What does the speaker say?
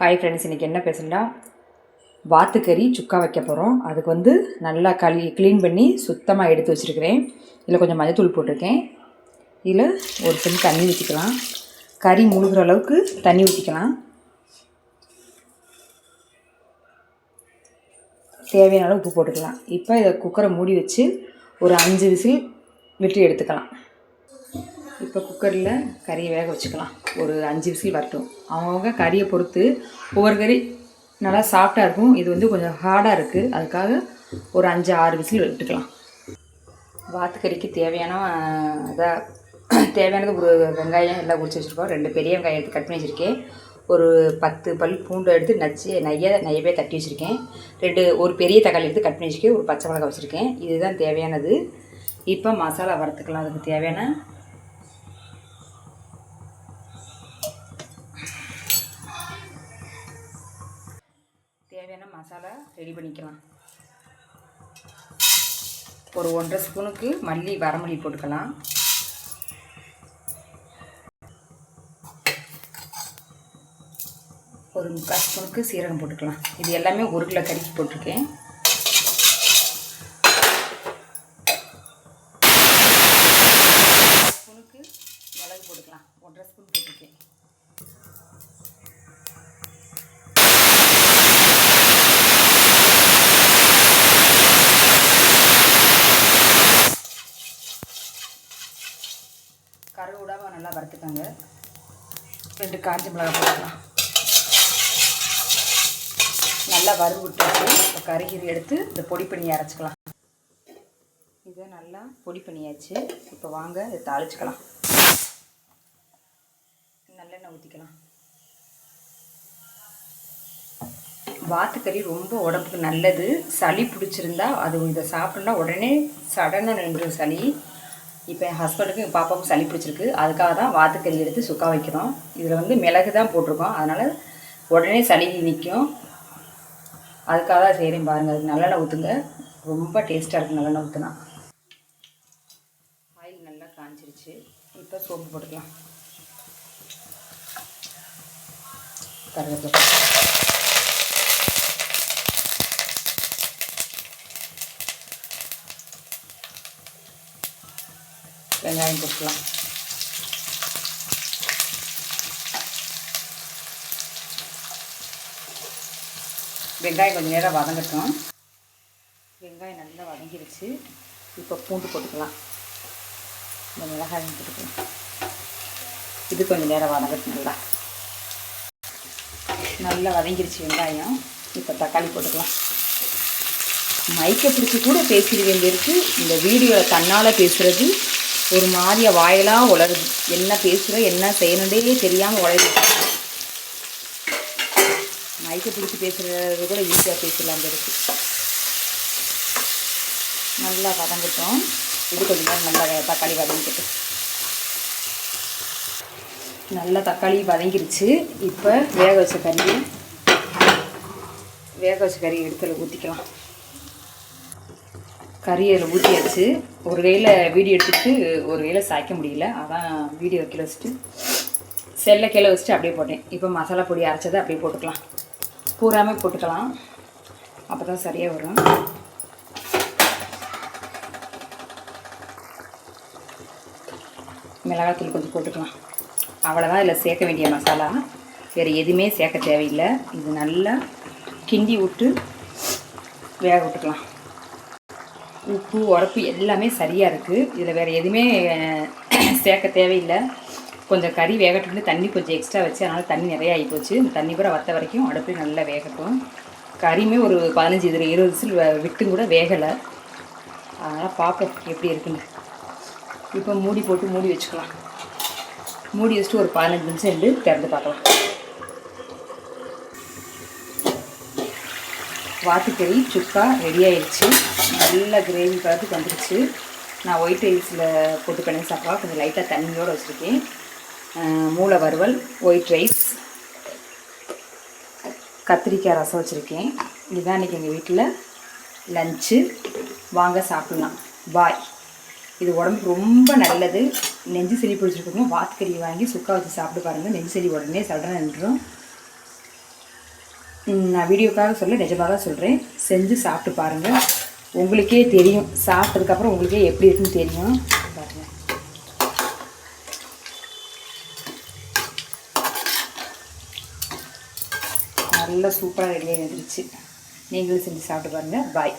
Hi friends, இன்றைக்கி என்ன பேசணும்னா வாத்துக்கறி சுக்கா வைக்க போகிறோம். அதுக்கு நல்லா க்ளீன் பண்ணி சுத்தமாக எடுத்து வச்சுருக்கிறேன். இதில் கொஞ்சம் மஞ்சத்தூள் போட்டிருக்கேன். இதில் ஒரு ஸ்பூன் தண்ணி ஊற்றிக்கலாம். கறி முழுகிற அளவுக்கு தண்ணி ஊற்றிக்கலாம். தேவையான அளவு உப்பு போட்டுக்கலாம். இப்போ இதை குக்கரை மூடி வச்சு ஒரு 5 விசில் விட்டு எடுத்துக்கலாம். இப்போ குக்கரில் கறியை வேக வச்சுக்கலாம். ஒரு 5 விசில் வரட்டும். அவங்க கறியை பொறுத்து ஒவ்வொரு கறி நல்லா சாஃப்டாக இருக்கும். இது கொஞ்சம் ஹார்டாக இருக்குது. அதுக்காக ஒரு 5-6 விசில் விட்டுக்கலாம். வாத்துக்கறிக்கு தேவையானது ஒரு வெங்காயம் எல்லாம் உரிச்சு வச்சுருக்கோம். 2 பெரிய வெங்காயம் எடுத்து கட் பண்ணி வச்சுருக்கேன். ஒரு 10 பல் பூண்டு எடுத்து நையவே தட்டி வச்சுருக்கேன். ஒரு பெரிய தக்காளி எடுத்து கட் பண்ணி வச்சுருக்கேன். ஒரு பச்சை மிளகாய் வச்சுருக்கேன். இதுதான் தேவையானது. இப்போ மசாலா வறுத்துக்கலாம். அதுக்கு தேவையான மசாலா ரெடி பண்ணிக்கலாம். ஒரு 1.5 ஸ்பூனுக்கு வரமல்லி போட்டுக்கலாம். ஒரு 3/4 ஸ்பூனுக்கு சீரகம் போட்டுக்கலாம். இது எல்லாமே 1 கிலோ கறிக்கு போட்டிருக்கேன். ஸ்பூனுக்கு மிளகு போட்டுக்கலாம். 1.5 ஸ்பூன் போட்டிருக்கேன். கரு விடாம நல்லா வறுத்துக்காங்க. 2 காஞ்ச மிளகாய் போட்டுக்கலாம். நல்லா வறுவு விட்டு கறிகீரை எடுத்து இந்த பொடி பண்ணி அரைச்சிக்கலாம். இதை நல்லா பொடி பண்ணியாச்சு. இப்போ வாங்க இதை தாளிச்சுக்கலாம். நல்லெண்ணெய் ஊற்றிக்கலாம். வாத்துக்கறி ரொம்ப உடம்புக்கு நல்லது. சளி பிடிச்சிருந்தா இதை சாப்பிட்னா உடனே சடனாக நின்றுடும் சளி. இப்போ என் ஹஸ்பண்டுக்கும் என் பாப்பாவுக்கும் சளி பிடிச்சிருக்கு. அதுக்காக தான் வாத்துக்கறி எடுத்து சுக்கா வைக்கிறோம். இதில் மிளகு தான் போட்டிருக்கோம். அதனால் உடனே சளி நிற்கும். அதுக்காக தான் செய்கிறேன். பாருங்கள், அது நல்லெண்ணெய் ஊற்றுங்க. ரொம்ப டேஸ்ட்டாக இருக்குது நல்லெண்ணெய் ஊற்றுனா. ஆயில் நல்லா காஞ்சிருச்சு. இப்போ சோப்பு போட்டுக்கலாம். கருவேப்பிலை, வெங்காயம் போட்டுக்கலாம். வெங்காயம் கொஞ்சம் நேரம் வதங்கட்டும். வெங்காயம் நல்லா வதங்கிருச்சு. இப்போ பூண்டு போட்டுக்கலாம். இந்த மிளகாயும் போட்டுக்கலாம். இது கொஞ்சம் நேரம் வதங்கட்டும். நல்லா வதங்கிருச்சு வெங்காயம். இப்போ தக்காளி போட்டுக்கலாம். மைக்கை பிடிச்சி கூட பேசிடுவேன் இருக்கு. இந்த வீடியோவில் தன்னால் பேசுகிறது ஒரு மாதிரியா வாயெல்லாம் உளருது. என்ன பேசுகிறோம் என்ன செய்யணுன்றே தெரியாமல் உளருது. மைக்கை பிடிச்சி பேசுகிறது கூட ஈஸியாக பேசலாம் இருக்கு. நல்லா வதங்கட்டும். இது கொஞ்சம் நேரம் நல்லா தக்காளி வதங்கிட்டு. நல்லா தக்காளி வதங்கிருச்சு. இப்போ வேக வச்ச கறி எடுத்துல ஊற்றிக்கலாம். கறி அதில் ஊற்றியாச்சு. ஒரு கையில் வீடியோ எடுத்துகிட்டு ஒரு கையில் சாய்க்க முடியல. அதான் வீடியோ கீழே வச்சுட்டு செல்லை கீழே வச்சுட்டு அப்படியே போட்டேன். இப்போ மசாலா பொடி அரைச்சதை அப்படியே போட்டுக்கலாம். பூராமல் போட்டுக்கலாம். அப்போ தான் சரியாக வரும். மிளகாத்தூள் கொஞ்சம் போட்டுக்கலாம். அவ்வளோதான் இதில் சேர்க்க வேண்டிய மசாலா. வேறு எதுவுமே சேர்க்க தேவையில்லை. இது நல்லா கிண்டி விட்டு வேக விட்டுக்கலாம். உப்பு உரப்பு எல்லாமே சரியாக இருக்குது. இதில் வேறு எதுவுமே சேர்க்க தேவையில்லை. கொஞ்சம் கறி வேகட்டும்னு தண்ணி கொஞ்சம் எக்ஸ்ட்ரா வச்சு, அதனால் தண்ணி நிறைய ஆகி போச்சு. இந்த தண்ணி பூரா வற்ற வரைக்கும் அடுப்பில் நல்லா வேகட்டும். கறியுமே ஒரு 15-20 விசில் விட்டும் கூட வேகலை. அதனால் பார்ப்போம் எப்படி இருக்குன்னு. இப்போ மூடி வச்சுக்கலாம். மூடி வச்சுட்டு ஒரு 15 நிமிஷம் திறந்து பார்க்கலாம். வாத்துக்கறி சுக்கா ரெடி ஆயிடுச்சு. நல்ல கிரேவி பழத்துக்கு வந்துடுச்சு. நான் ஒயிட் ரைஸில் போட்டு பண்ணி சாப்பிட்றா. கொஞ்சம் லைட்டாக தண்ணியோடு வச்சுருக்கேன். மூளை வறுவல், ஒயிட் ரைஸ், கத்திரிக்காய் ரசம் வச்சுருக்கேன். இதுதான் இன்றைக்கி எங்கள் வீட்டில் லஞ்சு. வாங்க சாப்பிட்லாம். பாய். இது உடம்புக்கு ரொம்ப நல்லது. நெஞ்சு சளி பிடிச்சிருக்கோங்க வாத்துக்கறி வாங்கி சுக்கா வச்சு சாப்பிட்டு பாருங்கள். நெஞ்சு சளி உடனே சடனாக நின்றுடும். நான் வீடியோக்காக சொல்ல நிஜமாக சொல்கிறேன். செஞ்சு சாப்பிட்டு பாருங்கள், உங்களுக்கே தெரியும். சாப்பிட்டதுக்கப்புறம் உங்களுக்கே எப்படி இருக்குன்னு தெரியும். பாருங்கள், நல்லா சூப்பராக ரெடியாக வந்துருச்சு. நீங்களும் செஞ்சு சாப்பிட்டு பாருங்கள். பாய்.